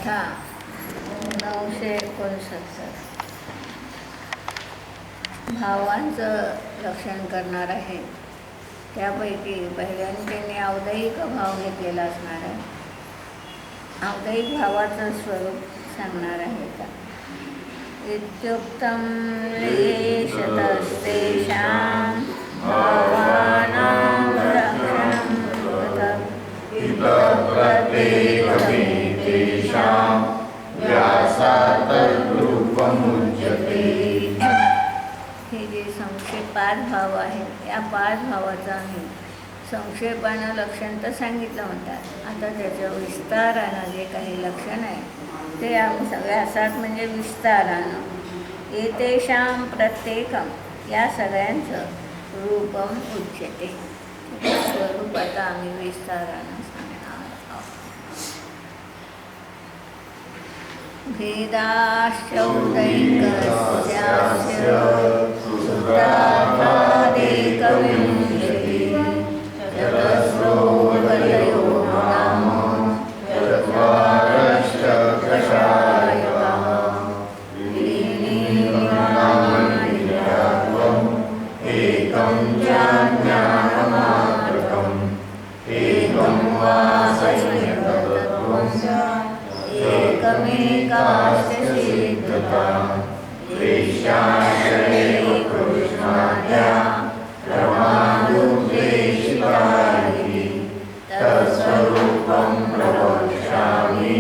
कथा 969 भावांचं लक्षण करणार आहे. त्यापैकी पहिल्याने त्यांनी औदायिक भाव घेतलेला असणार आहे. औदायिक भावाचं स्वरूप सांगणार आहे का. इत्युक्तं येषतस्तेषां भावानां लक्षणं कृतं प्रत्येकमेतेषां व्यासातद्रूपमुच्यते. हे जे संक्षेप 5 भाव आहेत, या 5 भावाचं आम्ही संक्षेपानं लक्षण तर सांगितलं म्हणतात. आता त्याचं विस्तारानं जे काही लक्षण आहे ते आम्ही व्यासात म्हणजे विस्तारानं एतेषां प्रत्येकम या सगळ्यांचं रूपम उच्यते. स्वरूप आता आम्ही विस्तारानं सांगणार आहोत. भेदाश्चौदैकस्यास्य सूत्रार्थादेकविंशतिः चतस्रो गतयो नाम चत्वारश्च कषायकाः त्रीणि गुणानि ज्ञात्वम् एकं ज्ञानमात्रकम् एकं वा संयतत्वम् एकमेकास्य सिद्धता वेश्याश्रये कृष्णाद्या प्रमादुपदेशितानि तत्स्वरूपं प्रवक्ष्यामि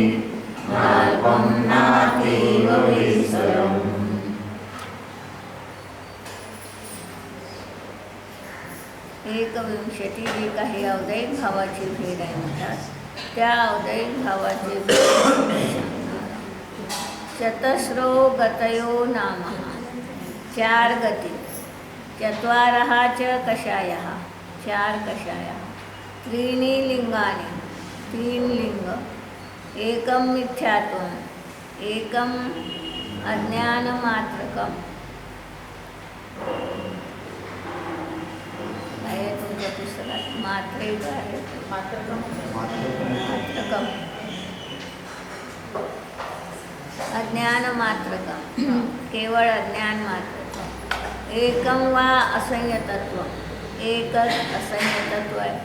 नाल्पं नातीव विस्तरम्. एकविंशती जी काही औदायिक भावाची भेद आहे म्हणतात, त्या औदायिक भावाची चतस्रो गतयो नाम 4 गती, चत्वारः च कषायः 4 कषायः, त्रीणि लिंगानि 3 लिंग, एकं मिथ्यात्वम् एकं अज्ञानमात्रकम्. आहे तुमच्या पुस्तकात मात्रे आहे मात्रकम अज्ञान मात्रकम केवळ अज्ञान मात्रकम. एकं वा असंयतत्व एकच असंयतत्व आहे.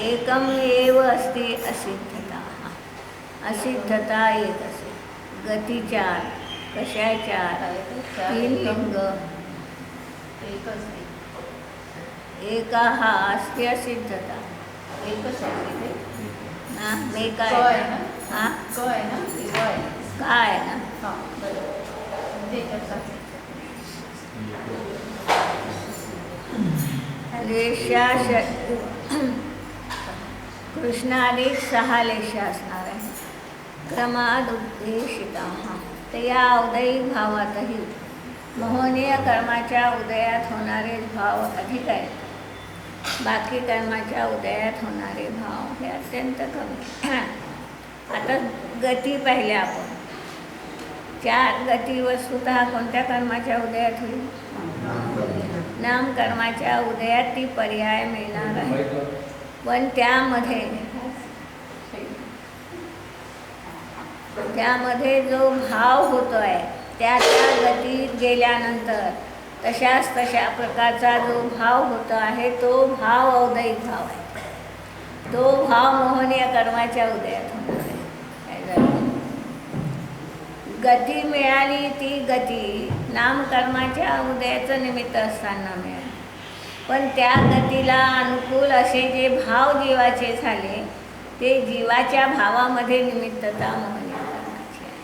एकम एव अस्ति असिद्धता असिद्धता एक असेल. गती 4 कशा 4 3 लिंग एका हा अस्ति असिद्धता एकच आहे ना. मी काय हां काय ना लेशा कृष्णाधिक 6 लेशा असणार आहे. क्रमाद उद्देशिता तर या औदायिक भावातही मोहनीय कर्माच्या उदयात होणारे भाव अधिक आहेत. बाकी कर्माच्या उदयात होणारे भाव हे अत्यंत कमी. आता गती पाहिल्या आपण. 4 गती वस्तुतः कोणत्या कर्माच्या उदयात होईल. नाम कर्माच्या उदयात ती पर्याय मिळणार आहे. पण त्यामध्ये जो भाव होतो आहे त्या गतीत गेल्यानंतर तशा प्रकारचा जो भाव होतो आहे तो भाव औदायिक भाव आहे. तो भाव मोहनीय कर्माच्या उदयात होणार आहे. गती मिळाली, ती गती नामकर्माच्या उदयाचं निमित्त असताना मिळाली. पण त्या गतीला अनुकूल असे जे भाव जीवाचे झाले ते जीवाच्या भावामध्ये निमित्तता मोहनीय कर्माची आहे.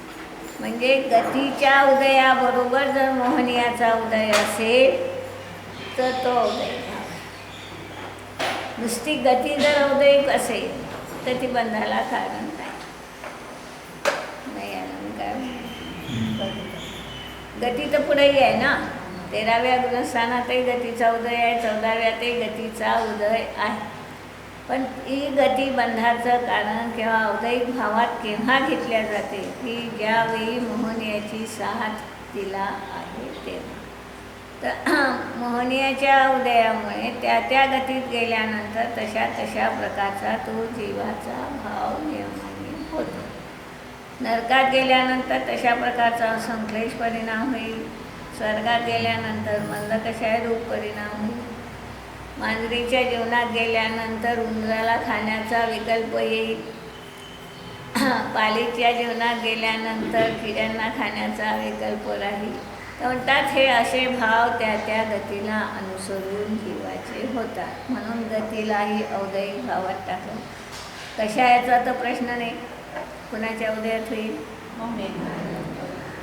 म्हणजे गतीच्या उदयाबरोबर जर मोहनीयाचा उदय असेल तर तो औदायिक भाव. नुसती गती जर औदायिक असेल तर ती बंधाला कारण नाही आलं. काय गती तर पुढेही आहे ना. 13व्या गुणस्थानातही गतीचा उदय आहे, 14व्यातही गतीचा उदय आहे. पण ही गती बंधाचं कारण किंवा औदायिक भावात केव्हा घेतल्या जाते की ज्यावेळी मोहनीयाची साथ तिला आहे तेव्हा. तर मोहनीयाच्या उदयामुळे त्या गतीत गेल्यानंतर तशा प्रकारचा तो जीवाचा भाव निर्माण होतो. नरकात गेल्यानंतर तशा प्रकारचा असंक्लेश परिणाम होईल. स्वर्गात गेल्यानंतर मंद कशाय रूप परिणाम होईल. मांजरीच्या जीवनात गेल्यानंतर उंदराला खाण्याचा विकल्प येईल. पालीच्या जीवनात गेल्यानंतर किड्यांना खाण्याचा विकल्प राहील. तर म्हणतात हे असे भाव त्या त्या गतीला अनुसरून जीवाचे होतात. म्हणून गतीलाही औदयिक भावात टाकलं. कशा याचा तर प्रश्न नाही, कुणाच्या उदयात होईल.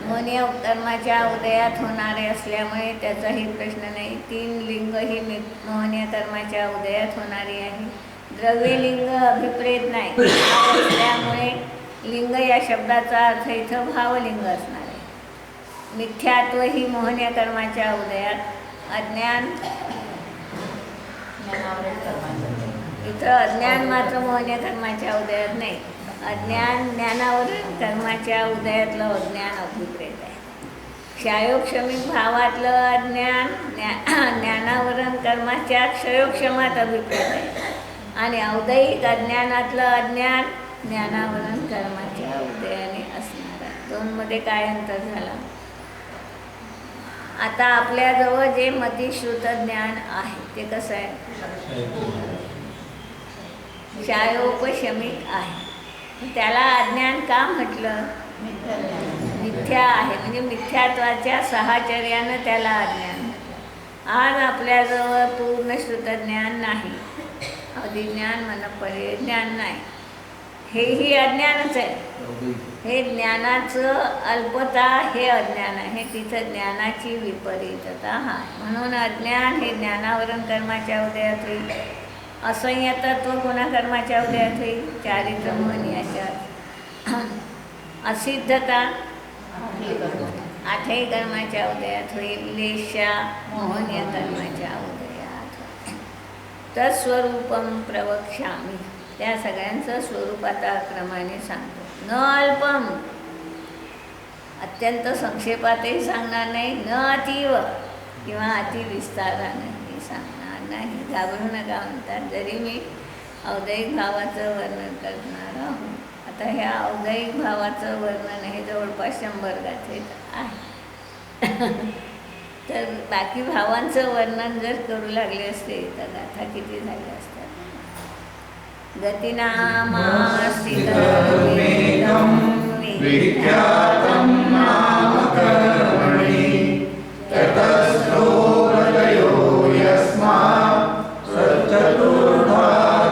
मोहनीय कर्माच्या उदयात होणारे असल्यामुळे त्याचाही प्रश्न नाही. 3 लिंग ही मोहनीय कर्माच्या उदयात होणारी आहे. द्रव्यलिंग अभिप्रेत नाही असल्यामुळे लिंग या शब्दाचा अर्थ इथं भावलिंग असणार आहे. मिथ्यात्व ही मोहनीय कर्माच्या उदयात, अज्ञान इथं अज्ञान मात्र मोहनीय कर्माच्या उदयात नाही. अज्ञान ज्ञानावरून कर्माच्या उदयातलं अज्ञान अभिप्रेत आहे. क्षयोक्षमिक भावातलं अज्ञान ज्ञानावरून कर्माच्या क्षयोक्षमात अभिप्रेत आहे. आणि औदयिक अज्ञानातलं अज्ञान ज्ञानावरून कर्माच्या उदयाने असणार आहे. 2 मध्ये काय अंतर झाला. आता आपल्याजवळ जे मतिश्रुत ज्ञान आहे ते कसं आहे, क्षयोपशमिक आहे. त्याला अज्ञान का म्हटलं, मिथ्या आहे. म्हणजे मिथ्यात्वाच्या साहचर्यानं त्याला अज्ञान. आज आपल्याजवळ पूर्ण श्रुतज्ञान नाही, अधिज्ञान मनपरी ज्ञान नाही. हेही अज्ञानच आहे. हे ज्ञानाचं अल्पता हे अज्ञान आहे. तिथं ज्ञानाची विपरीतता आहे. म्हणून अज्ञान हे ज्ञानावरून कर्माच्या उदयात होईल. असंयतत्व कोणा कर्माच्या उदयात होईल, चारित्र मोहनीयाच्या. असिद्धता 8ही कर्माच्या उदयात होईल. लेशा मोहनीय कर्माच्या उदयात होईल. तत्स्वरूपम प्रवक्ष्यामि, त्या सगळ्यांचं स्वरूप आता क्रमाने सांगतो. न अल्पम, अत्यंत संक्षेपातही सांगणार नाही, न अतीव किंवा अतिविस्तारानंही सांगणार नाही. घाबरू नका म्हणतात. जरी मी औदयिक भावाचं वर्णन करणार आहोत. आता ह्या औदयिक भावाचं वर्णन हे जवळपास 100 गाथेत आहे. तर बाकी भावांचं वर्णन जर करू लागले असते तर गाथा किती झाल्या असतात. गतिनामास्तितमेकं विख्यातं नाम कर्मणि ततस्थो हृदयो यस्मात् सच्चतुर्धा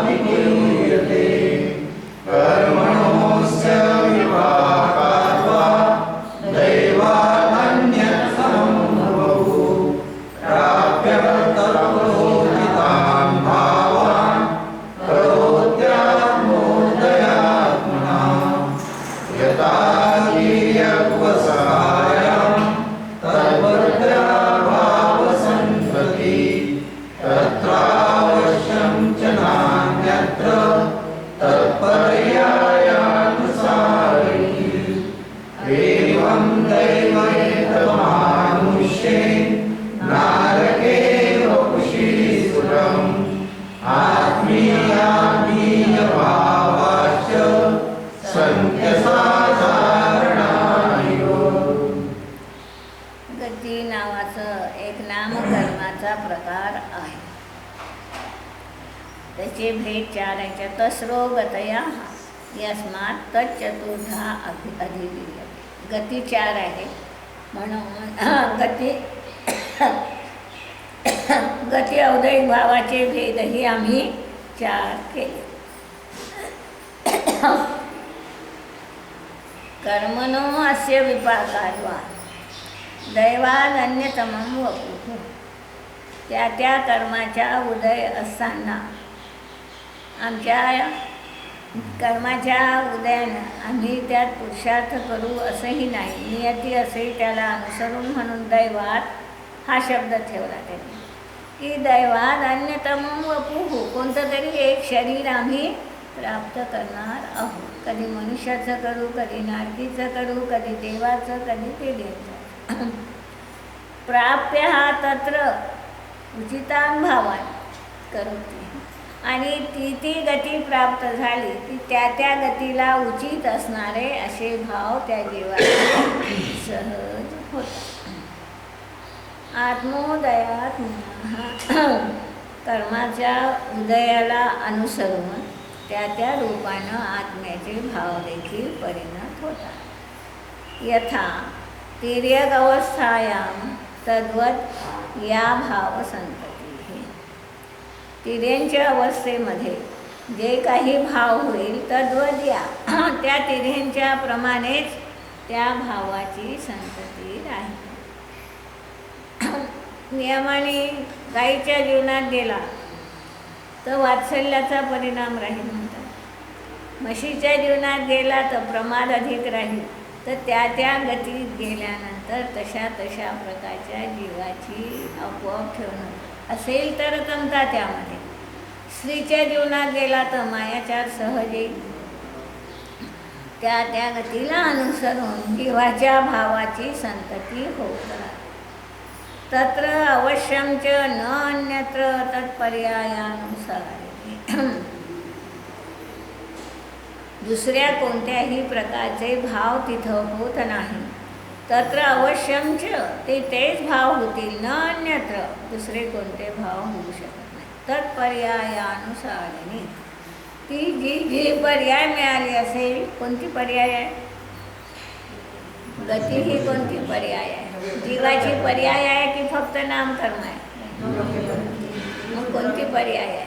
विगीयते कर्मणोऽस्य विभागाद्वा दैवादन्यत् सम्भवो प्राप्य तत्त्वोदितान् भावान् करोत्यात्मोदयात्मना यथा वीर्यवसायां तद्वद्भावसन्तति तत्रावश्यं च नान्यत्र तत्पर्यायानुसारी एवं दैवैतमानुष्ये नारके वपुषि सुरम् आत्मीयात्मीयभावाश्च संख्यसाधारणायो. गती नावाचं एक नामकर्माचा प्रकार आहे. त्याचे भेद 4 आहेत. तस्रो गतया यस्मात् तच्चतुर्धा अधिविद्यते. गती 4 आहे. म्हणून गती औदयिक भावाचे भेदही आम्ही 4 केले. कर्मणो अस्य विपाकाद्वा दैवादन्यतमं वपुः. त्या त्या कर्माच्या उदय असताना आमच्या कर्माच्या उदयानं आम्ही त्यात पुरुषार्थ करू असंही नाही. नियती असेही त्याला अनुसरून म्हणून दैवात हा शब्द ठेवला त्यांनी की दैवात अन्यतमं वपुः. कोणतं तरी एक शरीर आम्ही प्राप्त करणार आहोत. कधी मनुष्याचं करू, कधी नारकीचं करू, कधी देवाचं, कधी ते देवाचं. प्राप्य हा तत्र उचितान भावान करोति. आणि ती गती प्राप्त झाली की त्या गतीला उचित असणारे असे भाव त्या जीवाला सहज होतात. आत्मोदयात कर्माच्या उदयाला अनुसरून त्या रूपानं आत्म्याचे भाव देखील परिणत होतात. यथा तिर्यक अवस्थायाम तद्वत या भाव संतती. तिर्यंच्या अवस्थेमध्ये जे काही भाव होईल तद्वत या त्या तिर्यंच्या प्रमाणेच त्या भावाची संतती राहील. नियमाने गाईच्या जीवनात गेला तर वात्सल्याचा परिणाम राहील म्हणतात. म्हशीच्या जीवनात गेला तर प्रमाद अधिक राहील. तर त्या गतीत गेल्यानंतर तशा प्रकारच्या जीवाची आपोआप ठेवणं असेल तर तंता त्यामध्ये. स्त्रीच्या जीवनात गेला तर मायाचार सहज येईल. त्या गतीला अनुसरून जीवाच्या भावाची संतती होतात. तत्र अवश्यम च न अन्यत्र तत्पर्यायानुसार. दुसऱ्या कोणत्याही प्रकारचे भाव तिथं होत नाही. तत्र अवश्यम च तेच भाव होतील. न अन्यत्र दुसरे कोणते भाव होऊ शकत नाही. तत्पर्यायानुसार ती जी पर्याय मिळाली असेल. कोणती पर्याय आहे? गती ही कोणती पर्याय आहे? जीवाची पर्याय आहे की फक्त नामकर्म आहे? मग कोणती पर्याय आहे?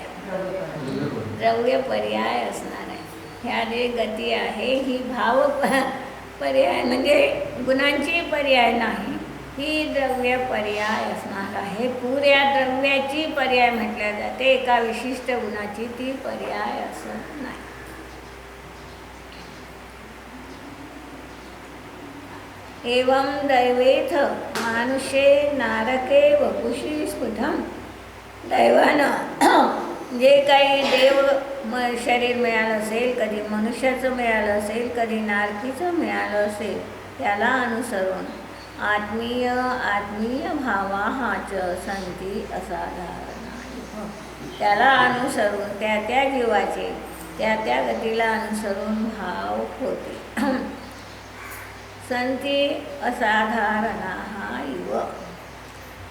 द्रव्य पर्याय असणार आहे. ह्या जे गती आहे ही भाव पर्याय म्हणजे गुणांची पर्याय नाही, ही द्रव्य पर्याय असणार आहे. पुऱ्या द्रव्याची पर्याय म्हटल्या जाते. एका विशिष्ट गुणाची ती पर्याय असत नाही. एवं दैवेथ मानुषे नारके वपुषी स्फुटम. दैवानं जे काही देव शरीर मिळालं असेल, कधी मनुष्याचं मिळालं असेल, कधी नारकीचं मिळालं असेल, त्याला अनुसरून आत्मीय भावा हाच संती असाधारण. त्याला अनुसरून त्या जीवाचे त्या गतीला अनुसरून भाव होते. संती असाधारणा हा इव.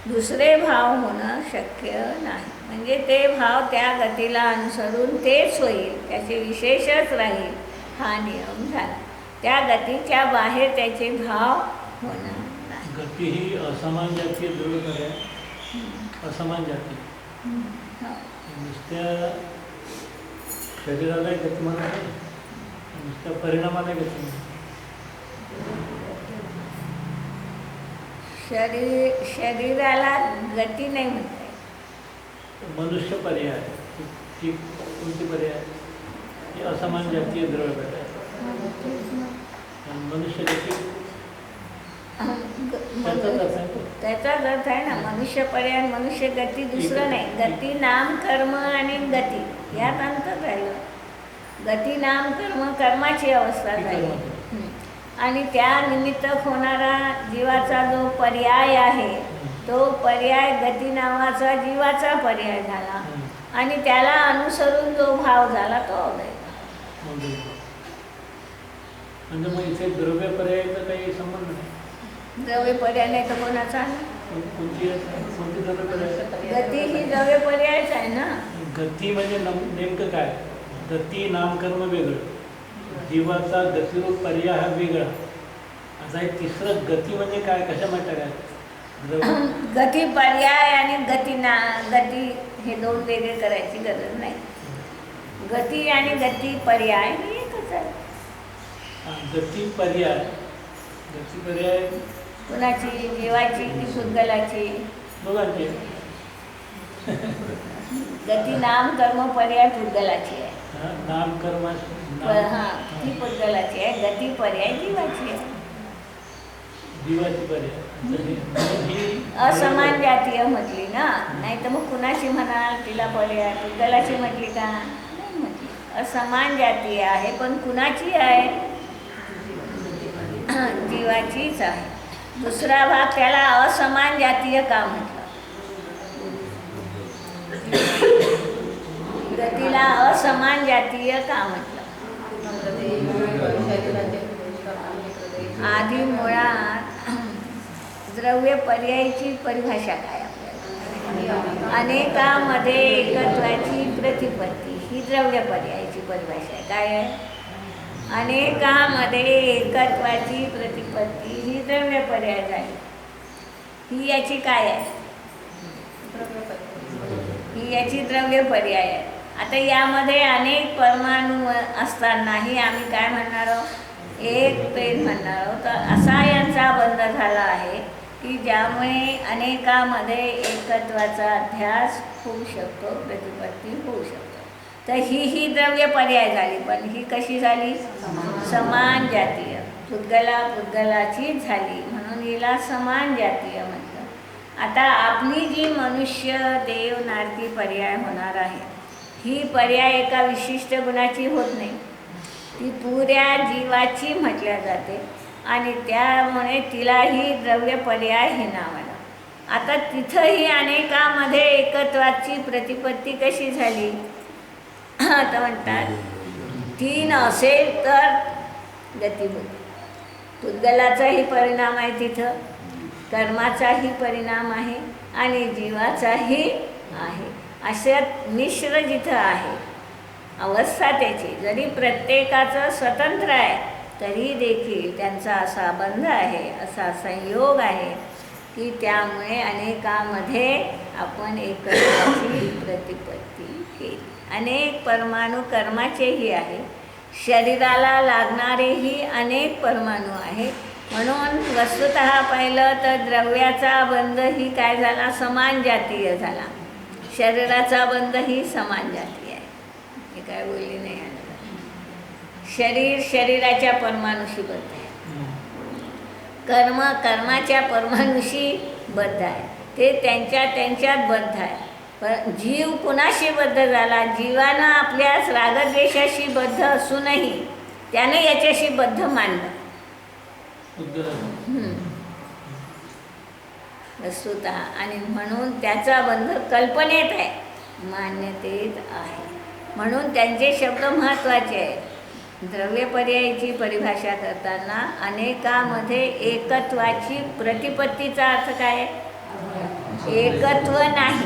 दुसरे भाव होणं शक्य नाही. म्हणजे ते भाव त्या गतीला अनुसरून तेच होईल, त्याचे विशेषच राहील हा नियम झाला. त्या गतीच्या बाहेर त्याचे भाव होणं नाही. गती ही असमान जाती दृढ आहे. असमान जाती नुसत्या शरीराला गतिमान आहे, नुसत्या परिणामाला गतिमान. शरीराला गती नाही म्हणते. मनुष्य पर्याय ती कोणती पर्याय? ही असमान जातीय द्रव्य पर्याय. मनुष्य गती त्याचाच अर्थ आहे ना. मनुष्य पर्याय मनुष्य गती दुसरं नाही. गती नाम कर्म आणि गती यात अंतर राहिलं. गती नाम कर्म कर्माची अवस्था झाली आणि त्या निमित्त होणारा जीवाचा जो पर्याय आहे तो पर्याय गती नावाचा जीवाचा पर्याय झाला आणि त्याला अनुसरून जो भाव झाला तो अवयव. म्हणजे मग इथे द्रव्य पर्यायाचा काही संबंध नाही. द्रव्य पर्याय नाही तर कोणाचा आहे? कोणती द्रव्य पर्याय? गती ही द्रव्य पर्यायच आहे ना. गती म्हणजे नेमकं काय? गती नामकर्म वेगळं, जीवाचा गतिरूप पर्याय हा वेगळा. आता एक तिसरं गती म्हणजे काय? कशा म्हणता काय? गती पर्याय आणि गती हे दोन वेगळे करायची गरज नाही. गती आणि गती पर्याय हे एकच आहे. गती पर्याय कुणाची? जीवाची की पुद्गलाची? दोघांची. गती नाम कर्म पर्याय पुद्गलाची आहे. नामकर्म ती पुद्गलाची आहे. गती पर्याय जीवाची आहे. जीवाची पर्याय असमान जातीय म्हटली ना. नाही तर मग कुणाची म्हणाल? तिला पर्याय पुद्गलाची म्हटली का? नाही म्हटली. असमान जातीय आहे पण कुणाची आहे? जीवाचीच आहे. दुसरा भाग त्याला असमान जातीय का म्हटलं? गती हिला असमान जातीय का म्हटलं? आधी मुळात द्रव्य पर्यायची परिभाषा काय आपल्याला? अनेकामध्ये एकत्वाची प्रतिपत्ती ही द्रव्य पर्यायची परिभाषा आहे. काय आहे? अनेकामध्ये एकत्वाची प्रतिपत्ती ही द्रव्य पर्याय झाली. ही याची काय आहे? ही याची द्रव्य पर्याय आहे. आता यामध्ये अनेक परमाणू असतानाही आम्ही काय म्हणणार आहोत? एक पेन म्हणणार आहोत. तर असा यांचा बंध झाला आहे की ज्यामुळे अनेकामध्ये एकत्वाचा अध्यास होऊ शकतो, प्रतिपत्ती होऊ शकतो. तर ही द्रव्य पर्याय झाली. पण ही कशी झाली? समान जातीय. पुद्गलाचीच झाली म्हणून हिला समान जातीय म्हटलं. आता आपली जी मनुष्य देव नारकी पर्याय होणार आहे, ही पर्याय एका विशिष्ट गुणाची होत नाही, ती पुऱ्या जीवाची म्हटल्या जाते आणि त्यामुळे तिलाही द्रव्य पर्याय हे नाव आलं. आता तिथंही अनेकामध्ये एकत्वाची प्रतिपत्ती कशी झाली? आता म्हणतात 3 असेल तर गती होते. पुद्गलाचाही परिणाम आहे तिथं, कर्माचाही परिणाम आहे आणि जीवाचाही आहे. अशात मिश्र जिथं आहे अवस्था त्याची, जरी प्रत्येकाचं स्वतंत्र आहे तरी देखील त्यांचा असा बंध आहे, असा संयोग आहे की त्यामुळे अनेकामध्ये आपण एकत्वाची प्रतिपत्ती केली. अनेक परमाणू कर्माचेही आहे, शरीराला लागणारेही अनेक परमाणू आहेत. म्हणून वस्तुतः पाहिलं तर द्रव्याचा बंध ही काय झाला? समान जातीय झाला. शरीराचा बंध ही समान जातीय आहे. हे काय बोलली नाही आहे. शरीर शरीराच्या परमाणूशी बद्ध आहे, कर्म कर्माच्या परमाणूशी बद्ध आहे, ते त्यांच्यात बद्ध आहे. पण जीव कुणाशी बद्ध झाला? जीवानं आपल्याच रागद्वेषाशी बद्ध असूनही त्याने याच्याशी बद्ध मानलं वस्तुतः, आणि म्हणून त्याचा बंध कल्पनेत आहे, मान्यतेत आहे. म्हणून त्यांचे शब्द महत्त्वाचे आहेत. द्रव्य पर्यायाची परिभाषा करताना अनेकामध्ये एकत्वाची प्रतिपत्तीचा अर्थ काय? एकत्व नाही,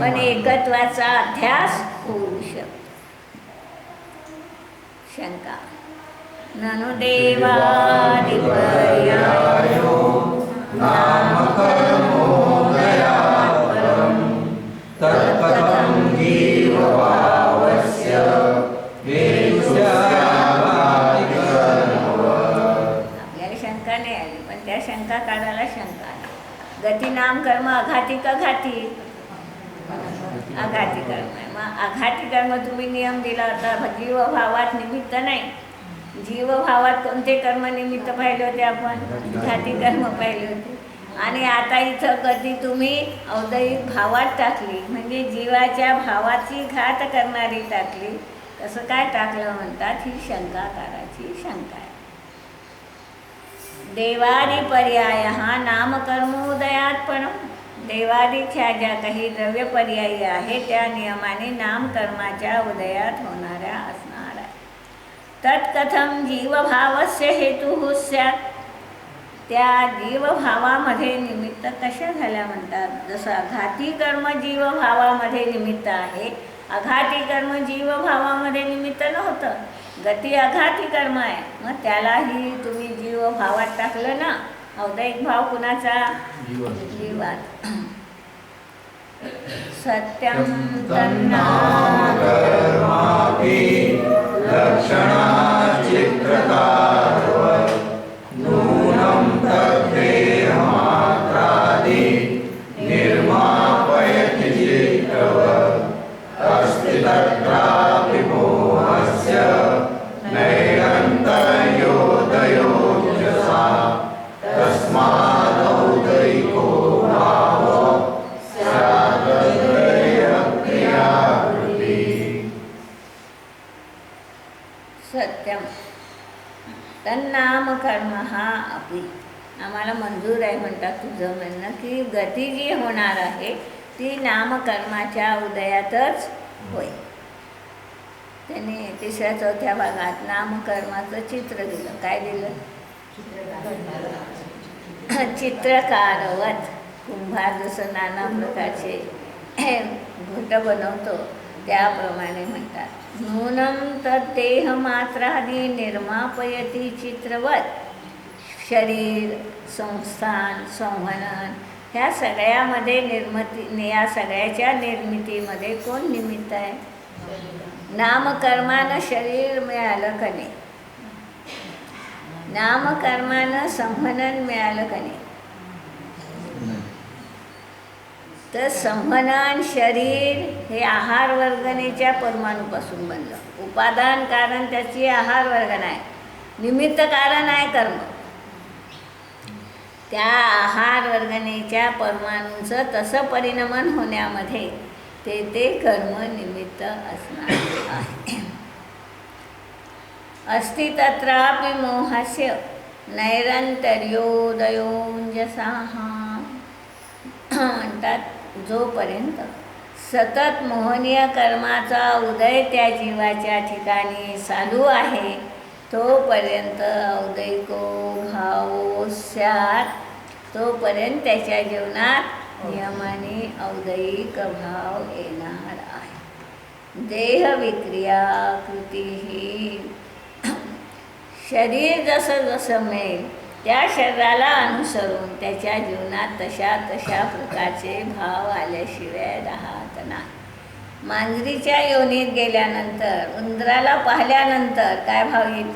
पण एकत्वाचा अध्यास होऊ शकतो. शंका ननु देवादिपर्यायो नामकर्मोदयात् परं तत्कथं जीवभावस्य आपल्याला शंका नाही आली, पण त्या शंका काढायला शंका आली. गती नाम कर्म अघाती का घाती? अघाती कर्म आहे. मग अघाती कर्म तुम्ही नियम दिला होता, जीवभावात निमित्त नाही. जीवभावात कोणते कर्म निमित्त पाहिले होते आपण? घाती कर्म पाहिले होते. आणि आता इथं गती तुम्ही औदयिक भावात टाकली, म्हणजे जीवाच्या भावाची घात करणारी टाकली. कसं काय टाकलं म्हणतात? ही शंका काढायची शंका आहे. देवादी पर्याय हा नामकर्मोदयात पण देवादीच्या ज्या काही द्रव्य पर्यायी आहे त्या नियमाने नामकर्माच्या उदयात होणाऱ्या असणार आहे. तत्कथम जीवभावस्य हेतु स्यात्, त्या जीवभावामध्ये निमित्त कशा झाल्या म्हणतात? जसं अघाती कर्म जीवभावामध्ये निमित्त आहे, अघाती कर्म जीवभावामध्ये निमित्त नव्हतं. गती अघाती कर्म आहे, मग त्यालाही तुम्ही जीवभावात टाकलं ना. औदयिक भाव कुणाचा? जीवात. सत्यं तन्नाम कर्मापि लक्षणाचित्रकारवत् नूनं तद्धेहमात्रादि निर्मापयति चित्तवत् अस्ति तत्रापि मोहस्य नैरन्तर्योदयो सा तस्मादौदयिको भावो सत्यम तन्नाम कर्म हा अपि. आम्हाला मंजूर आहे म्हणतात तुझं म्हणणं की गती जी होणार आहे ती नामकर्माच्या उदयातच होय. त्याने तिसऱ्या चौथ्या भागात नामकर्माचं चित्र दिलं. काय दिलं? चित्रकारवत. कुंभार जसं नाना प्रकारचे घट बनवतो त्याप्रमाणे म्हणतात. नूनं तद्देह मात्रादि निर्मापयती चित्रवत. शरीर, संस्थान, संवहन ह्या सगळ्यामध्ये या सगळ्याच्या निर्मितीमध्ये कोण निमित्त आहे? नामकर्मानं शरीर मिळालं का नाही? नामकर्मानं संवहन मिळालं का नाही? तर संवहन शरीर हे आहार वर्गणीच्या परमाणूपासून बनलं. उपादान कारण त्याची आहार वर्गण आहे, निमित्त कारण आहे कर्म. त्या आहार वर्गणीच्या परमाणूंचं तसं परिणमन होण्यामध्ये ते कर्म निमित्त असणार आहे. अस्ति तत्रापि मोहस्य नैरंतर्योदयोंजसाः. म्हणतात जोपर्यंत सतत मोहनीय कर्माचा उदय त्या जीवाच्या ठिकाणी चालू आहे तोपर्यंत औदैको भावो स्यात्. तोपर्यंत त्याच्या जीवनात नियमाने औदैक भाव येणार आहे. देह विक्रिया कृती ही शरीर जसं जसं मिळेल त्या शरीराला अनुसरून त्याच्या जीवनात तशा तशा प्रकारचे भाव आल्याशिवाय राहत नाही. मांजरीच्या योनीत गेल्यानंतर, उंदराला पाहिल्यानंतर काय भाव येईल?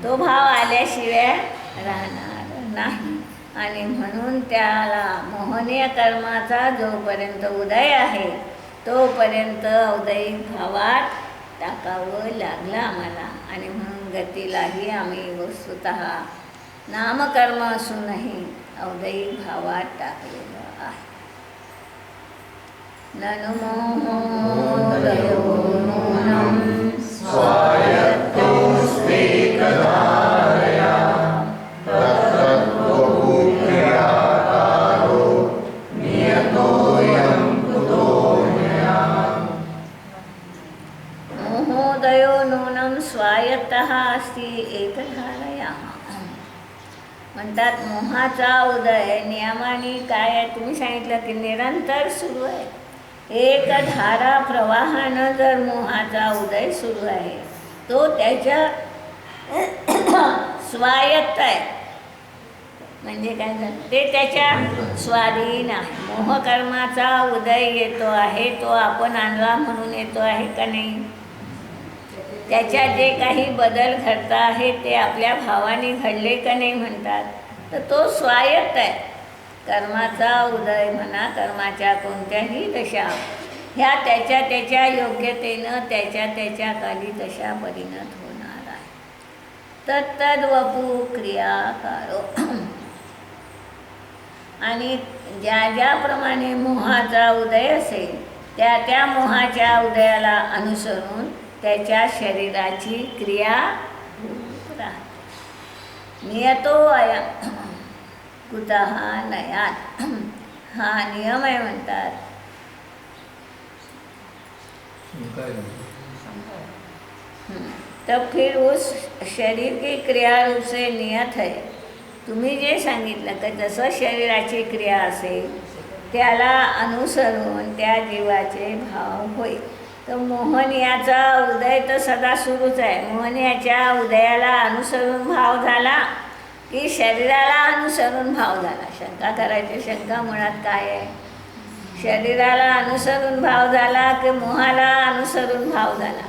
तो भाव आल्याशिवाय राहणार नाही. आणि म्हणून त्याला मोहनीय कर्माचा जोपर्यंत उदय आहे तोपर्यंत औदैहिक भावात टाकावं लागलं आम्हाला. आणि म्हणून गतीलाही आम्ही वस्तुतः नामकर्म असूनही औदैहिक भावात टाकलेलं आहे. ननु मोहोदयो नूनं स्वायत्तोऽस्तेकधारया तत्तद्वपु क्रियाकारो नियतोऽयं कुतोऽन्यः. मोहोदयो नूनं स्वायत्तः अस्ति एकधारया. म्हणतात मोहाचा उदय नियमाने काय आहे? तुम्ही सांगितलं की निरंतर सुरू आहे. एक धारा प्रवाहानं जर मोहाचा उदय सुरू आहे तो त्याच्या स्वायत्त आहे. म्हणजे काय झालं? ते त्याच्या स्वाधीन आहे. मोहकर्माचा उदय येतो आहे तो आपण आणला म्हणून येतो आहे का नाही? त्याच्यात जे काही बदल घडत आहे ते आपल्या भावाने घडले का नाही म्हणतात. तर तो स्वायत्त आहे. कर्माचा उदय म्हणा, कर्माच्या कोणत्याही दशा ह्या त्याच्या त्याच्या योग्यतेनं त्याच्या त्याच्या काली तशा परिणत होणार आहे. तत्तद्वपु क्रियाकारो. आणि ज्या ज्याप्रमाणे मोहाचा उदय असेल त्या त्या मोहाच्या उदयाला अनुसरून त्याच्या शरीराची क्रिया राहते. नियतो अयं कुतः नयात्. हा नियम आहे म्हणतात. तब फिर उस शरीर की क्रिया रूप से नियत है. तुम्ही जे सांगितलं तर जसं शरीराची क्रिया असेल त्याला अनुसरून त्या जीवाचे भाव होईल. तर मोहनियाचा उदय तर सदा सुरूच आहे. मोहनियाच्या उदयाला अनुसरून भाव झाला की शरीराला अनुसरून भाव झाला. शंका करायची. शंका मुळात काय आहे? शरीराला अनुसरून भाव झाला की मोहाला अनुसरून भाव झाला?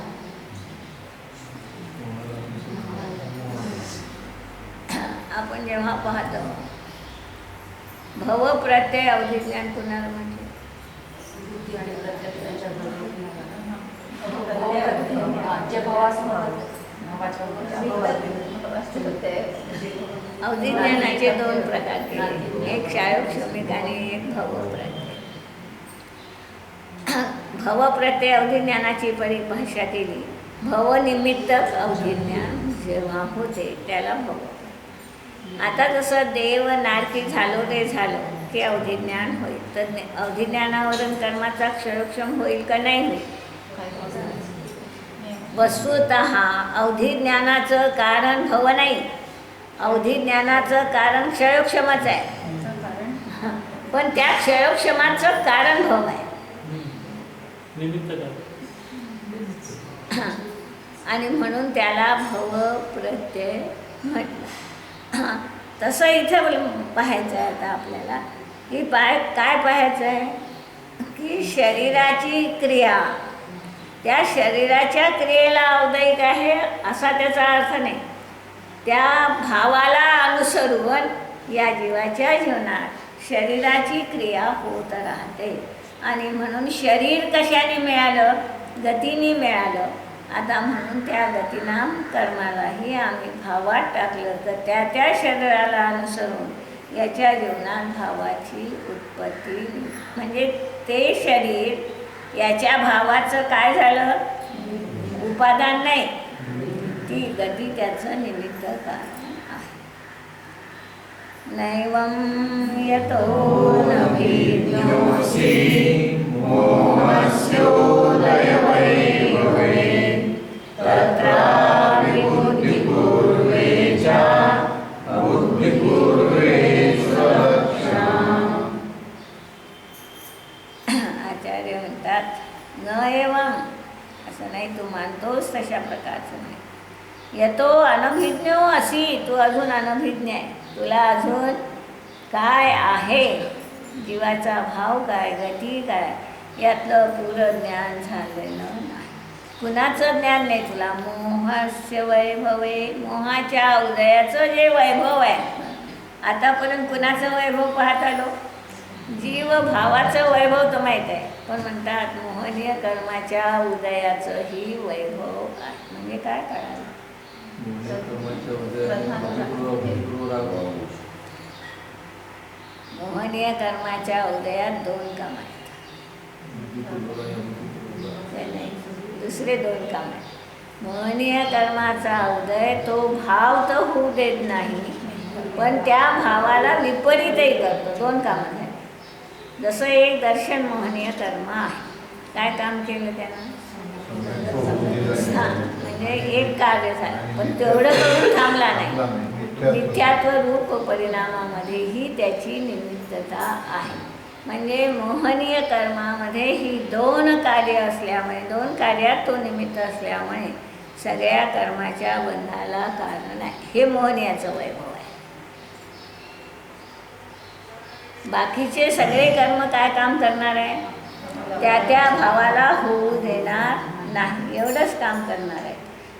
आपण जेव्हा पाहतो भव प्रत्यय अवधिज्ञान कुणाला म्हणजे अवधिज्ञानाचे दोन प्रकार केले. एक शायोक्षमिक आणि एक भवप्रत्यय. भवप्रत्यय अवधिज्ञानाची परिभाषा केली. भवनिमित्त अवधिज्ञान जेव्हा होते त्याला भव. आता जसं देव नारकी झालो ते झालं की अवधिज्ञान होईल. तर अवधिज्ञानावरून कर्माचा क्षयोक्षम होईल का नाही होईल? वस्तुतः अवधी ज्ञानाचं कारण भव नाही. अवधी ज्ञानाचं कारण क्षयोक्षमच आहे, पण त्या क्षयोक्षमाचं कारण भव आहे. निमित्त काय? आणि म्हणून त्याला भव प्रत्यय म्हटलं. तसं इथं पाहायचं आहे आता आपल्याला की काय पाहायचं आहे की शरीराची क्रिया, त्या शरीराच्या क्रियेला औदयिक आहे असा त्याचा अर्थ नाही. त्या भावाला अनुसरून या जीवाच्या जीवनात शरीराची क्रिया होत राहते. आणि म्हणून शरीर कशाने मिळालं? गतीने मिळालं. आता म्हणून त्या गतीनाम कर्मालाही आम्ही भावात टाकलं तर त्या शरीराला अनुसरून याच्या जीवनात भावाची उत्पत्ती, म्हणजे ते शरीर याच्या भावाचं काय झालं? उपादान नाही, ती गती त्याचं निमित्त कारण आहे. नैवं यतो नभिज्ञोऽसि मोहस्योदय वैभवे तत्रापि बुद्धिपूर्वे च अबुद्धिपूर्वे स्वलक्षणम्. आचार्य म्हणतात न एवं, असं नाही, तू मानतोस तशा प्रकारचं नाही. येतो अनभिज्ञो असी, तू अजून अनभिज्ञ आहे. तुला अजून काय आहे, जीवाचा भाव काय, गती काय, यातलं पुरं ज्ञान झालेलं नाही. कुणाचं ज्ञान नाही तुला? मोहास्य वैभवे, मोहाच्या उदयाचं जे वैभव आहे. आतापर्यंत कुणाचं वैभव पाहत आलो? जीव भावाचं वैभव तर माहीत आहे, पण म्हणतात मोहनीय कर्माच्या उदयाचंही वैभव आहे. म्हणजे काय कळालं? मोहनीय कर्माच्या उदयात दोन काम आहेत, नाही, दुसरे दोन काम आहेत. मोहनीय कर्माचा उदय तो भाव तर होऊ देत नाही, पण त्या भावाला विपरीतही करतो. दोन कामं आहेत. जसं एक दर्शन मोहनीय कर्म आहे. काय काम केलं त्यानं? म्हणजे एक कार्य झालं, पण तेवढं करून थांबला नाही. मिथ्यात्व रूप परिणामामध्येही त्याची निमित्तता आहे. म्हणजे मोहनीय कर्मामध्ये ही दोन कार्य असल्यामुळे, दोन कार्यात तो निमित्त असल्यामुळे सगळ्या कर्माच्या बंधाला कारण आहे. हे मोहनीयाचं वैभव आहे. बाकीचे सगळे कर्म काय काम करणार आहे? त्या भावाला होऊ देणार नाही, एवढंच काम करणार आहे.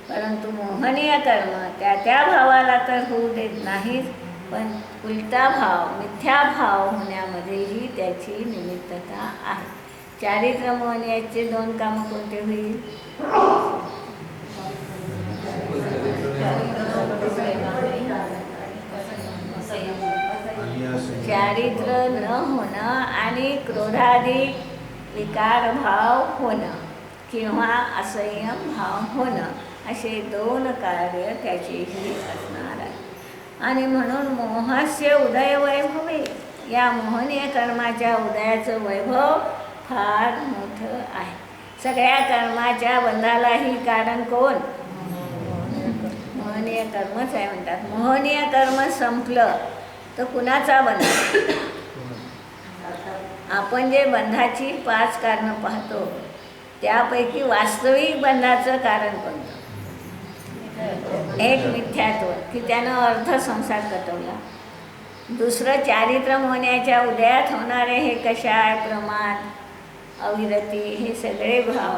परंतु मोहनीय कर्म त्या भावाला तर होऊ देत नाहीत, पण उलटा भाव, मिथ्या भाव होण्यामध्येही त्याची निमित्तता आहे. चारित्र्य मोहनीयाचे दोन कामं कोणते होईल? चारित्र्य न होणं आणि क्रोधादी विकार भाव होणं किंवा असंयम भाव होणं, असे दोन कार्य त्याचेही असणार आहे. आणि म्हणून मोहास्य उदय वैभवे, या मोहनीय कर्माच्या उदयाचं वैभव फार मोठं आहे. सगळ्या कर्माच्या बंधालाही कारण कोण? मोहनीय कर्मच आहे. म्हणतात मोहनीय कर्म संपलं तर कुणाचा बंध? आपण जे बंधाची 5 कारणं पाहतो त्यापैकी वास्तविक बंधाचं कारण कोणतं? एक मिथ्यात्व, की त्यानं अर्ध संसार कटवला. दुसरं चारित्र्य मोहण्याच्या उदयात होणारे हे कशाय, प्रमाद, अविरती, हे सगळे भाव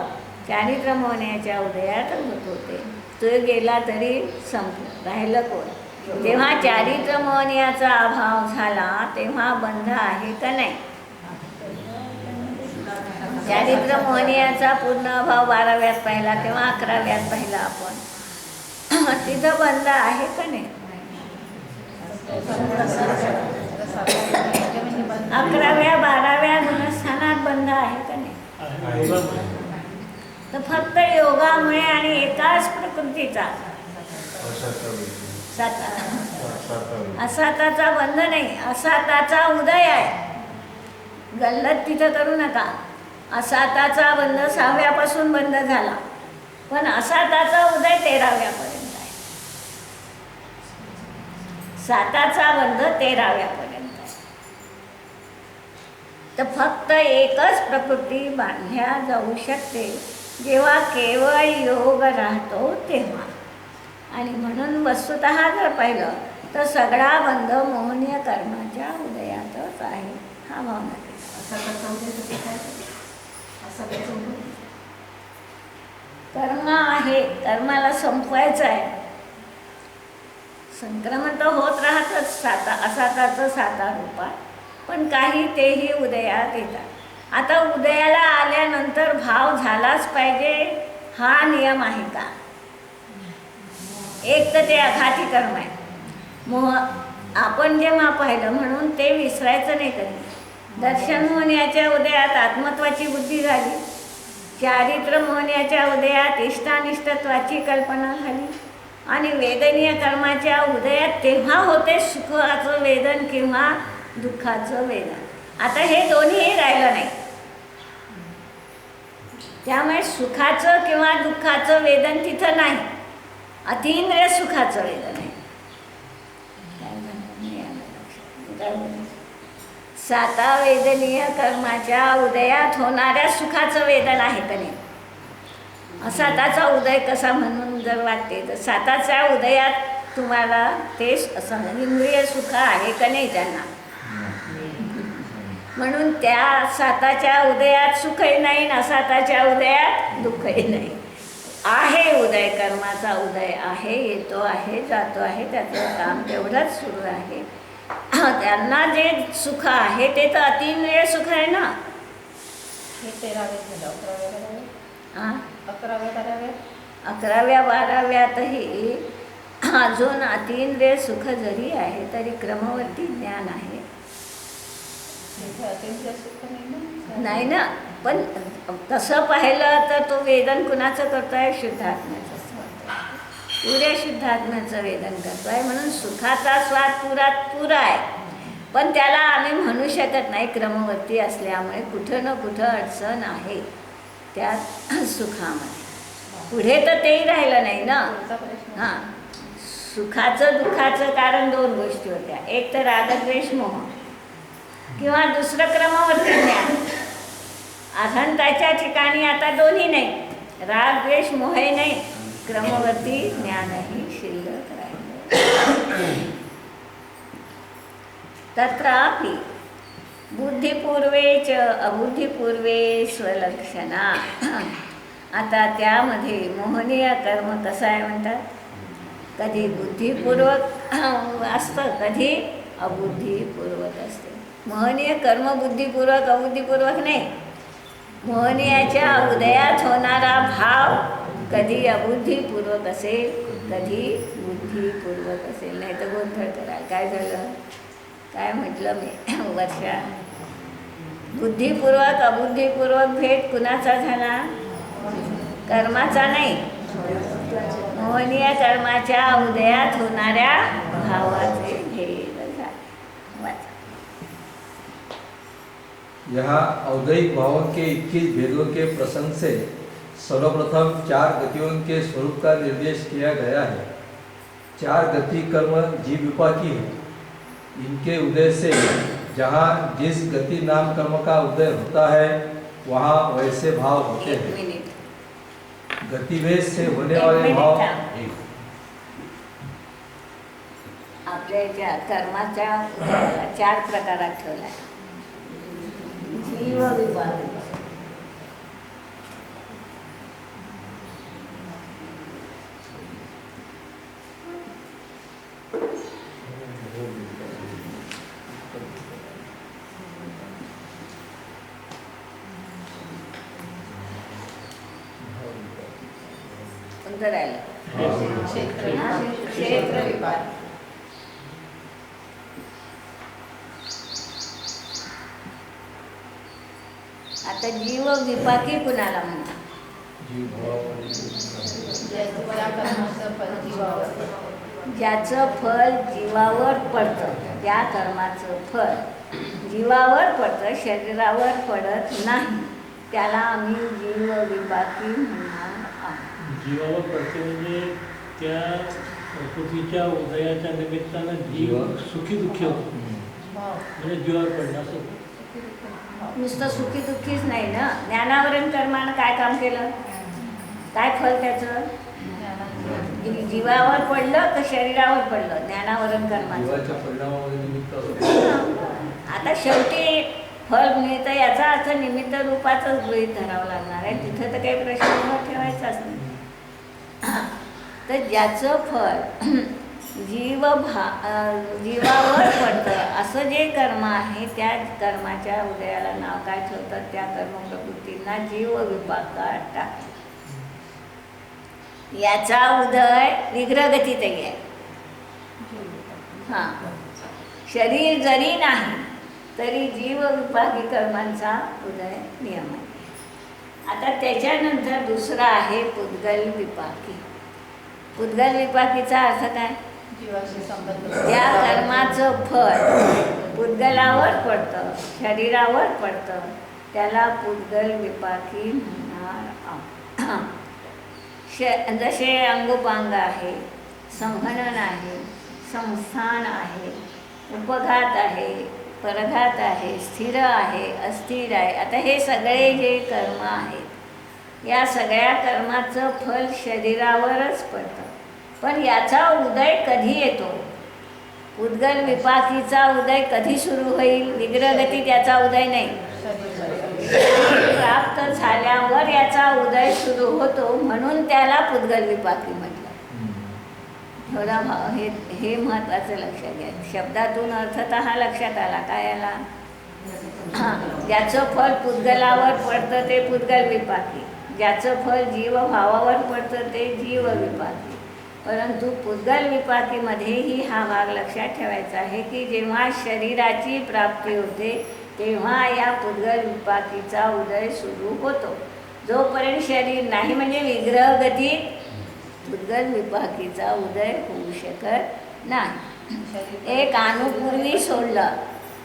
चारित्र्य मोहण्याच्या उदयात होत होते. तो गेला तरी संपलं, राहिलं कोण? जेव्हा चारित्र्य मोहनीयाचा अभाव झाला तेव्हा बंध आहे का नाही? चारित्र्य मोहनीयाचा पूर्ण अभाव 12व्यात पाहिला, तेव्हा 11व्यात पाहिला आपण. तिथं बंध आहे का नाही? 11व्या 12व्या गुणस्थानात बंध आहे का नाही? तर फक्त योगामुळे आणि एकाच प्रकृतीचा असाताचा बंध नाही, असाताचा उदय आहे. गल्लत तिथं करू नका. असाताचा बंध 6व्यापासून बंद झाला, पण असाताचा उदय 13व्यापर्यंत आहे. साताचा बंध 13व्यापर्यंत आहे. तर फक्त एकच प्रकृती बांधल्या जाऊ शकते जेव्हा केवळ योग राहतो तेव्हा. आणि म्हणून वस्तुतः जर पाहिलं तर सगळा बंध मोहनीय कर्माच्या उदयातच आहे. हा भावना कर्म आहे, कर्माला संपवायचं आहे. संक्रमण तर होत राहतच असाताचं साता रूपात, पण काही तेही उदयात येतात. आता उदयाला आल्यानंतर भाव झालाच पाहिजे हा नियम आहे का? एक तर ते आघाती कर्म आहे. आपण जेव्हा पाहिलं म्हणून ते विसरायचं नाही कधी. दर्शन मोहनियाच्या उदयात आत्मत्वाची बुद्धी झाली, चारित्र मोहनियाच्या उदयात इष्टानिष्टत्वाची कल्पना झाली, आणि वेदनीय कर्माच्या उदयात तेव्हा होते सुखाचं वेदन किंवा दुःखाचं वेदन. आता हे दोन्हीही राहिलं नाही. त्यामुळे सुखाचं किंवा दुःखाचं वेदन तिथं नाही, अतींद्रिय सुखाचं वेदन आहे. साता वेदनीय कर्माच्या उदयात होणाऱ्या सुखाचं वेदन आहे का नाही? साताचा उदय कसा म्हणून जर वाटते तर साताच्या उदयात तुम्हाला ते असं इंद्रिय सुख आहे का नाही त्यांना? म्हणून त्या साताच्या उदयात सुखही नाही ना साताच्या उदयात दुःखही नाही. आहे उदय, कर्माचा उदय आहे, येतो आहे, जातो आहे, त्याचं काम तेवढंच सुरू आहे. त्यांना जे सुख आहे ते तर अतिंद्रिय सुख आहे ना. हे 13वे झालं. 11व्या 11व्या-12व्यातही अजून अतिंद्रिय सुख जरी आहे तरी क्रमवर्ती ज्ञान आहे. नाही ना, पण तसं पाहिलं तर तो वेदन कुणाचं करतोय? शुद्धात्म्याचं. पुऱ्या शुद्धात्म्याचं वेदन करतोय. म्हणून सुखाचा स्वाद पुरा आहे, पण त्याला आम्ही म्हणू शकत नाही क्रमवर्ती असल्यामुळे. कुठं ना कुठं अडचण आहे त्या सुखामध्ये. पुढे तर तेही राहिलं नाही ना. हां, सुखाचं दुःखाचं कारण दोन गोष्टी होत्या. एक तर रागद्वेष मोह किंवा दुसरं क्रमवर्ती ज्ञान. अहंताच्या ठिकाणी आता दोन्ही नाही, राग द्वेष मोहही नाही, क्रमवर्ती ज्ञानही शिल्लक राहिलं. तत्रापि बुद्धिपूर्वेच अबुद्धिपूर्वे स्वलक्षणा. आता त्यामध्ये मोहनीय कर्म कसं आहे म्हणतात? कधी बुद्धिपूर्वक असतं, कधी अबुद्धिपूर्वक असते. मोहनीय कर्म बुद्धिपूर्वक अबुद्धिपूर्वक नाही. मोहनीयाच्या उदयात होणारा भाव कधी अबुद्धिपूर्वक असेल, कधी बुद्धिपूर्वक असेल. नाही तर गोंधळ कराल. काय झालं? काय म्हटलं मी? वर्षा, बुद्धिपूर्वक अबुद्धिपूर्वक भेद कुणाचा झाला? कर्माचा नाही, मोहनीय कर्माच्या उदयात होणाऱ्या भावाचे भेद झाले. यहाँ औदयिक भावों के 21 भेदों के प्रसंग से सर्वप्रथम 4 गतियों के स्वरूप का निर्देश किया गया है. 4 गति कर्म जीव विपाकी है. इनके उदय से जहाँ जिस गति नाम कर्म का उदय होता है वहाँ वैसे भाव होते हैं. गतिभेद से होने वाले भाव आपल्या कर्माच्या उदयाला 4 प्रकारात ठेवला आहे. जीव विभाग, कोणतं राहिलं? क्षेत्र विभाग. आता जीव विपाकी कुणाला म्हणतात? ज्याचं फल जीवावर पडतं, त्या कर्माचं फल जीवावर पडतं, शरीरावर पडत नाही, त्याला आम्ही जीव विपाकी म्हणणार आहोत. जीवावर पडते म्हणजे त्या प्रकृतीच्या उदयाच्या निमित्तानं जीव सुखी दुःखी होतो भाव म्हणजे जीवावर पडणं असं होतं. नुसतं सुखी दुःखीच नाही ना, ज्ञानावरण कर्मानं काय काम केलं, काय फल त्याचं, जीवावर पडलं का शरीरावर पडलं, ज्ञानावरण कर्माचं. जीवाच्या परिणामामध्ये निमित्त असतो. आता शेवटी फल मिळतं याचा अर्थ निमित्त रूपाचंच गृहीत धरावं लागणार आहे. तिथं तर काही प्रश्न उभा ठेवायचाच नाही. तर ज्याचं फल जीवावर पडतं असं जे कर्म आहे त्या कर्माच्या उदयाला नाव काय ठेवतात, त्या कर्म प्रवृत्तींना जीव विपाकाटा. याचा उदय विग्रहगतीतही आहे. हां, शरीर जरी नाही तरी जीव विपाकी कर्मांचा उदय नियम आहे. आता त्याच्यानंतर दुसरा आहे पुद्गल विपाकी. पुद्गल विपाकीचा अर्थ काय, जीवाशी संबंध त्या कर्माचं फळ पुद्गलावर पडतं, शरीरावर पडतं, त्याला पुद्गल विपाकी म्हणणार आहोत. जसे अंगोपांग आहे, संहनन आहे, संस्थान आहे, उपघात आहे, परघात आहे, स्थिर आहे, अस्थिर आहे. आता हे सगळे जे कर्म आहेत या सगळ्या कर्माचं फल शरीरावरच पडतं. पण याचा उदय कधी येतो, पुद्गल विपाकीचा उदय कधी सुरू होईल, विग्रहगतीत याचा उदय नाही, प्राप्त झाल्यावर याचा उदय सुरू होतो. म्हणून त्याला पुद्गल विपाकी म्हटलं. थोडा भाव हे महत्त्वाचं लक्षात घ्या. शब्दातून अर्थतः लक्षात आला काय आला, हां, ज्याचं फल पुद्गलावर पडतं ते पुद्गल विपाकी, ज्याचं फल जीवभावावर पडतं ते जीव विपाकी. परंतु पुद्गल विपाकीमध्येही हा भाग लक्षात ठेवायचा आहे की जेव्हा शरीराची प्राप्ती होते तेव्हा या पुद्गल विपाकीचा उदय सुरू होतो. जोपर्यंत शरीर नाही म्हणजे विग्रहगतीत पुद्गल विपाकीचा उदय होऊ शकत नाही. एक अणुपूर्वी सोडलं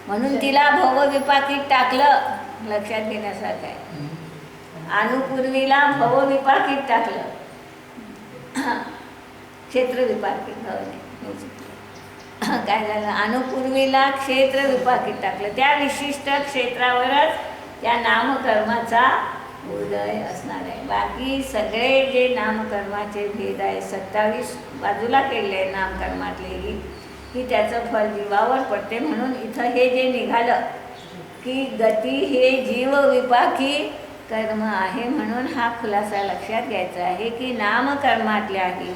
म्हणून तिला भवविपाकीत टाकलं, लक्षात घेण्यासारखं आहे. अणुपूर्वीला भवविपाकीत टाकलं, क्षेत्र विपाकीत काय झालं, अणुपूर्वीला क्षेत्र विपाकीत टाकलं. त्या विशिष्ट क्षेत्रावरच त्या नामकर्माचा उदय असणार आहे. बाकी सगळे जे नामकर्माचे भेद आहे 27 बाजूला केले आहे नामकर्मातलेही, की त्याचं फल जीवावर पडते. म्हणून इथं हे जे निघालं की गती हे जीव विपाकी कर्म आहे. म्हणून हा खुलासा लक्षात घ्यायचा आहे की नामकर्मातल्याही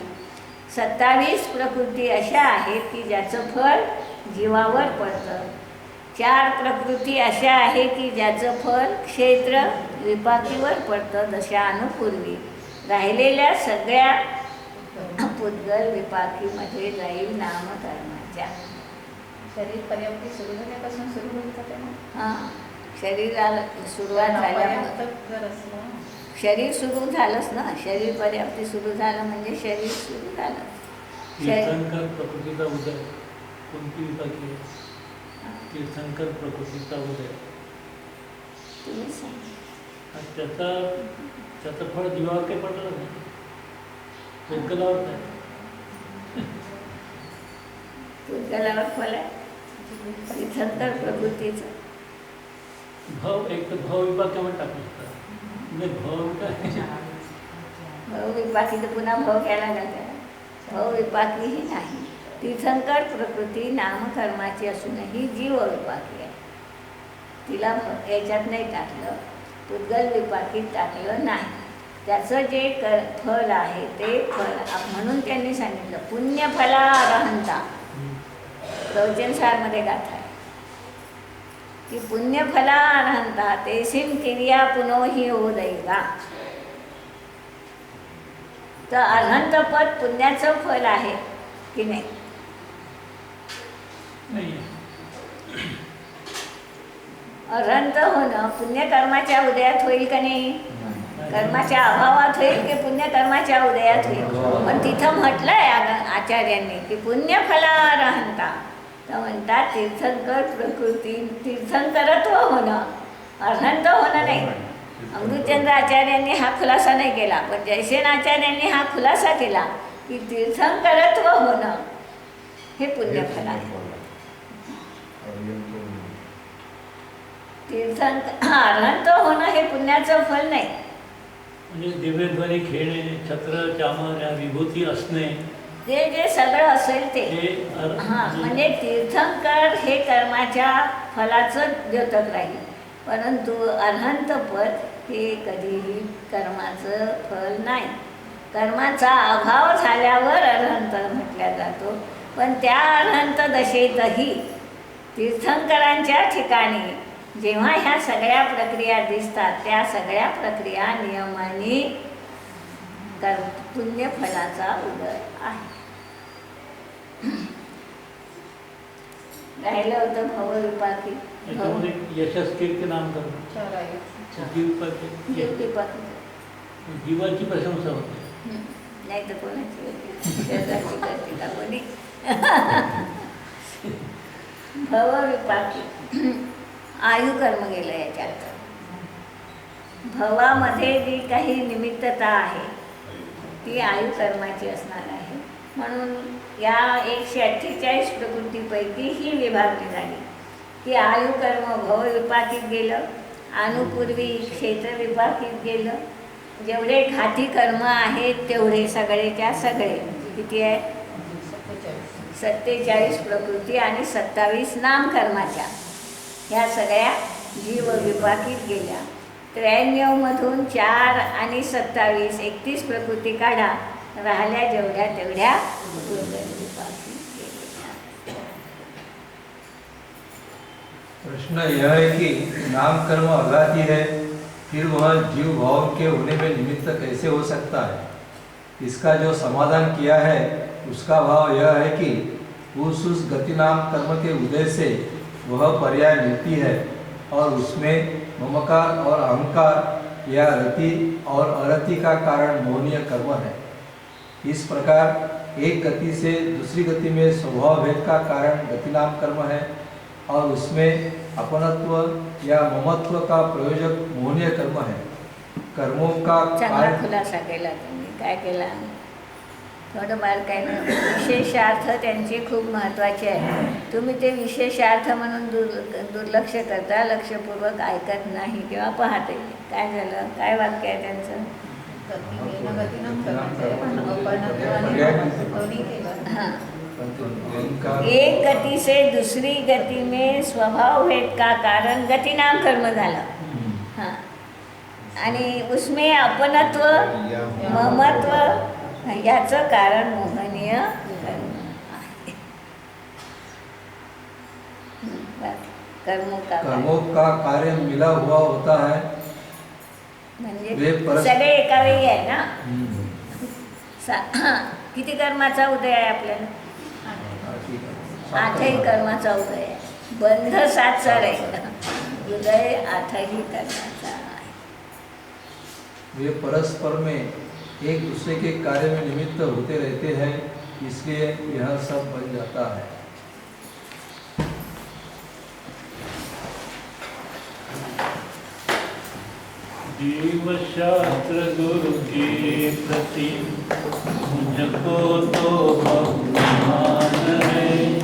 27 प्रकृती अशा आहेत की ज्याचं फल जीवावर पडतं. 4 प्रकृती अशा आहे की ज्याचं फल क्षेत्र विपाकीवर पडतं जशा अणुपूर्वी. राहिलेल्या सगळ्या पुद्गल विपाकीमध्ये जाईल नामकर्माच्या. शरीर पर्याप्ती सुरू झाल्यापासून सुरू होईल का तेव्हा? हां, शरीराला सुरुवात झाल्यानंतर जर असलं शरीर सुरू झालंच ना, शरीर पर्याप्ती सुरू झालं म्हणजे शरीर सुरू झालं. तीर्थंकर प्रकृतीचा उदय कोणती विपाकी आहे? तीर्थंकर प्रकृतीचा उदय तुम्ही सांगा. त्याचं फळ जीवावर काही पडलं नाही, पुद्गलावर नाही. पुद्गलावर फल आहे तीर्थंकर प्रकृतीचं. भाव एक तर भाव विपाक्यामध्ये टाकू शकतात. नाही भाव काय भवविपाकी तर पुन्हा भव घ्यायला लागला. भवविपाकीही नाही. तीर्थंकर प्रकृती नामकर्माची असूनही जीव विपाकी आहे. तिला याच्यात नाही टाकलं, पुद्गल विपाकीत टाकलं नाही. त्याचं जे फल आहे ते फल म्हणून त्यांनी सांगितलं पुण्यफला अर्हंता. प्रवचनसारमध्ये गाथा आहे की पुण्यफला अर्हंता तेसीम क्रिया पुनोही ओदैगा. तर अर्हंत पद पुण्याचं फल आहे की नाही? अर्हंत होणं पुण्यकर्माच्या उदयात होईल का नाही? कर्माच्या अभावात होईल की पुण्यकर्माच्या उदयात होईल? पण तिथं म्हटलंय आचार्यांनी की पुण्यफला अर्हंता. तर म्हणतात तीर्थंकर प्रकृती तीर्थंकरत्व होणं, अर्हंत होणं नाही. अमृतचंद्र आचार्यांनी हा खुलासा नाही केला, पण जयसेन आचार्यांनी हा खुलासा केला की तीर्थंकरत्व होणं हे पुण्यफल आहे. अर्हंत होणं हे पुण्याचं फल नाही. म्हणजे दिव्यद्वारी खेळणे, छत्र चामर या विभूती असणे, जे जे सगळं असेल ते हे म्हणजे तीर्थंकर हे कर्माच्या फलाचं द्योतक राहील, परंतु अर्हंत पद हे कधीही कर्माचं फल नाही. कर्माचा अभाव झाल्यावर अर्हंत म्हटल्या जातो, पण त्या अर्हंत दशेतही तीर्थंकरांच्या ठिकाणी जेव्हा ह्या सगळ्या प्रक्रिया दिसतात, त्या सगळ्या प्रक्रिया नियमाने पुण्यफलाचा उदय आहे. राहिलं होतं भवविपाकी. याच्यामध्ये यशस कीर्ती नाम करणं, 4 आहे. जीवविपाकी, जीवाची प्रशंसा होते. नाही तर कोणाची होती, शरीराची करते का कोणी. भवविपाकी आयु कर्म गेलं याच्यात. भवामध्ये जी काही निमित्तता आहे ती आयु कर्माची असणार आहे. म्हणून या 148 प्रकृतीपैकी ही विभागणी झाली की आयु कर्म भवविपाकीत गेलं, अनुपूर्वी क्षेत्र विपाकीत गेलं. जेवढे घाती कर्म आहेत तेवढे सगळेच्या सगळे किती आहे, 47 प्रकृती आणि 27 नामकर्माच्या ह्या सगळ्या जीव विपाकीत गेल्या. 93मधून 4 आणि 27 31 प्रकृती काढा, राहिल्या जेवढ्या तेवढ्या विपाकीत गेल्या. प्रश्न यह है कि नाम कर्म अघाती है, फिर वह जीव भाव के होने में निमित्त कैसे हो सकता है? इसका जो समाधान किया है उसका भाव यह है कि उस गति नाम कर्म के उदय से वह पर्याय मिलती है और उसमें ममकार और अहंकार या रति और अरति का कारण मोहनीय कर्म है. इस प्रकार एक गति से दूसरी गति में स्वभाव भेद का कारण गतिनाम कर्म है और उसमें अपनत्व या ममत्व का प्रयोजक मोहनीय कर्म है. कर्मों का चांगला खुलासा केला तुम्ही. काय केला, थोडं बारकाईनं विशेषार्थ त्यांचे खूप महत्त्वाचे आहे. तुम्ही ते विशेषार्थ म्हणून दुर्लक्ष करता, लक्षपूर्वक ऐकत नाही किंवा पाहते. काय झालं, काय वाक्य आहे त्यांचं? हां, एक गति से दूसरी गति में स्वभाव भेद का कारण गति नाम कर्म झालं. हां, आणि उसमें अपनत्व ममत्व याचं कारण मोहनीय कर्म आहे. कर्मों का कार्य मिला हुआ होता है, म्हणजे सगळे एका वेळी आहे ना. किती कर्माचा उदय आहे आपल्याला? 8ही कर्माचा उदय आहे. बंध 7 आहे, उदय 8ही कर्माचा आहे. वे परस्पर में एक दूसरे के कार्य में निमित्त होते रहते हैं, इसलिए यह सब बन जाता है. जीव शास्त्र गुरु के प्रति मुझको तो भगवान है.